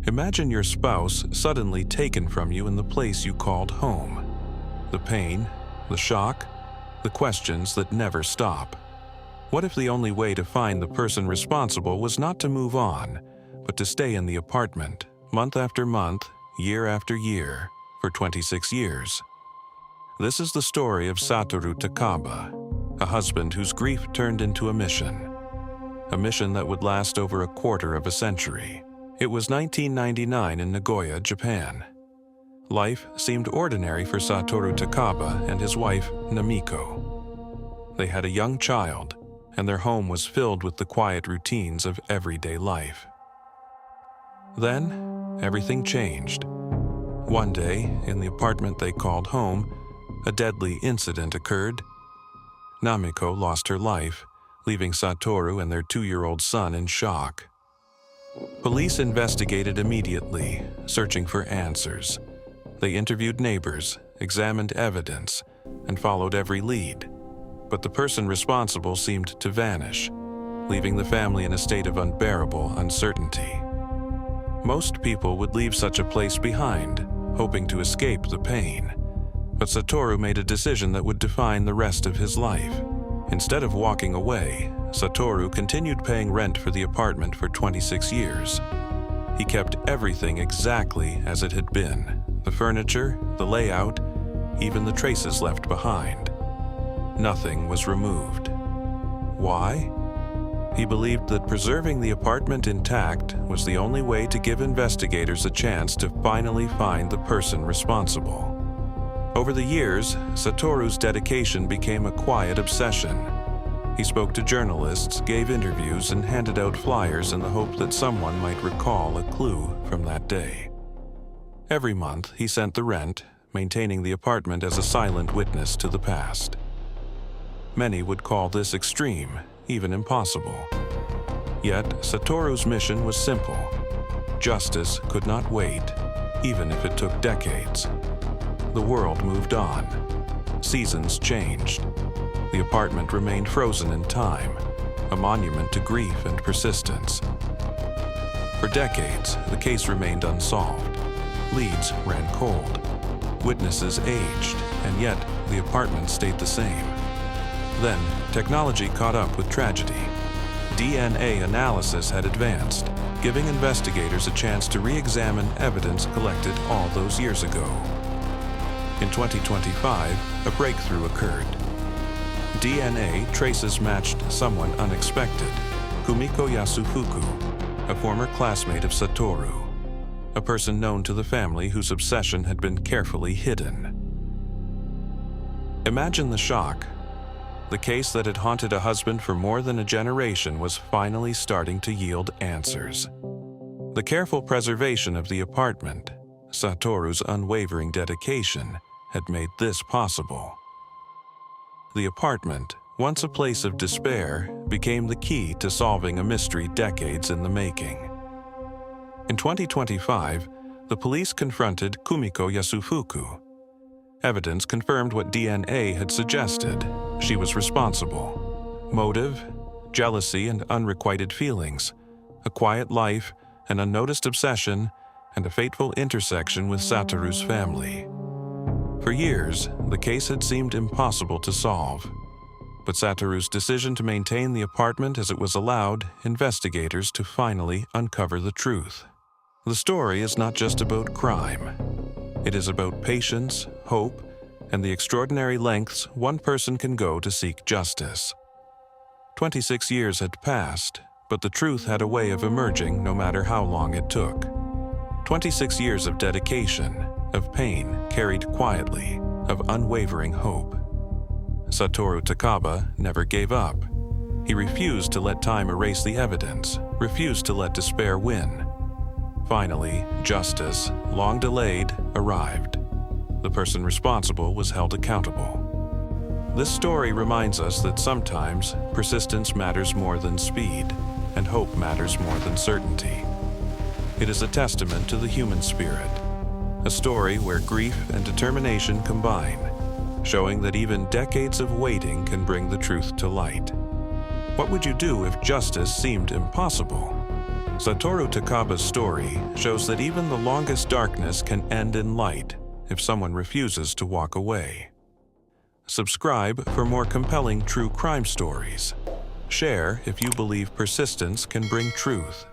Imagine your spouse suddenly taken from you in the place you called home. The pain, the shock, the questions that never stop. What if the only way to find the person responsible was not to move on, but to stay in the apartment, month after month, year after year, for 26 years? This is the story of Satoru Takaba, a husband whose grief turned into a mission that would last over a quarter of a century. It was 1999 in Nagoya, Japan. Life seemed ordinary for Satoru Takaba and his wife, Namiko. They had a young child, and their home was filled with the quiet routines of everyday life. Then, everything changed. One day, in the apartment they called home, a deadly incident occurred. Namiko lost her life, leaving Satoru and their 2-year-old son in shock. Police investigated immediately, searching for answers. They interviewed neighbors, examined evidence, and followed every lead. But the person responsible seemed to vanish, leaving the family in a state of unbearable uncertainty. Most people would leave such a place behind, hoping to escape the pain. But Satoru made a decision that would define the rest of his life. Instead of walking away, Satoru continued paying rent for the apartment for 26 years. He kept everything exactly as it had been: the furniture, the layout, even the traces left behind. Nothing was removed. Why? He believed that preserving the apartment intact was the only way to give investigators a chance to finally find the person responsible. Over the years, Satoru's dedication became a quiet obsession. He spoke to journalists, gave interviews, and handed out flyers in the hope that someone might recall a clue from that day. Every month, he sent the rent, maintaining the apartment as a silent witness to the past. Many would call this extreme, even impossible. Yet, Satoru's mission was simple. Justice could not wait, even if it took decades. The world moved on. Seasons changed. The apartment remained frozen in time, a monument to grief and persistence. For decades, the case remained unsolved. Leads ran cold. Witnesses aged, and yet the apartment stayed the same. Then, technology caught up with tragedy. DNA analysis had advanced, giving investigators a chance to re-examine evidence collected all those years ago. In 2025, a breakthrough occurred. DNA traces matched someone unexpected: Kumiko Yasufuku, a former classmate of Satoru, a person known to the family whose obsession had been carefully hidden. Imagine the shock. The case that had haunted a husband for more than a generation was finally starting to yield answers. The careful preservation of the apartment, Satoru's unwavering dedication, had made this possible. The apartment, once a place of despair, became the key to solving a mystery decades in the making. In 2025, the police confronted Kumiko Yasufuku. Evidence confirmed what DNA had suggested. She was responsible. Motive, jealousy and unrequited feelings, a quiet life, an unnoticed obsession, and a fateful intersection with Satoru's family. For years, the case had seemed impossible to solve. But Satoru's decision to maintain the apartment as it was allowed investigators to finally uncover the truth. The story is not just about crime. It is about patience, hope, and the extraordinary lengths one person can go to seek justice. 26 years had passed, but the truth had a way of emerging no matter how long it took. 26 years of dedication, of pain carried quietly, of unwavering hope. Satoru Takaba never gave up. He refused to let time erase the evidence, refused to let despair win. Finally, justice, long delayed, arrived. The person responsible was held accountable. This story reminds us that sometimes persistence matters more than speed, and hope matters more than certainty. It is a testament to the human spirit, a story where grief and determination combine, showing that even decades of waiting can bring the truth to light. What would you do if justice seemed impossible? Satoru Takaba's story shows that even the longest darkness can end in light if someone refuses to walk away. Subscribe for more compelling true crime stories. Share if you believe persistence can bring truth.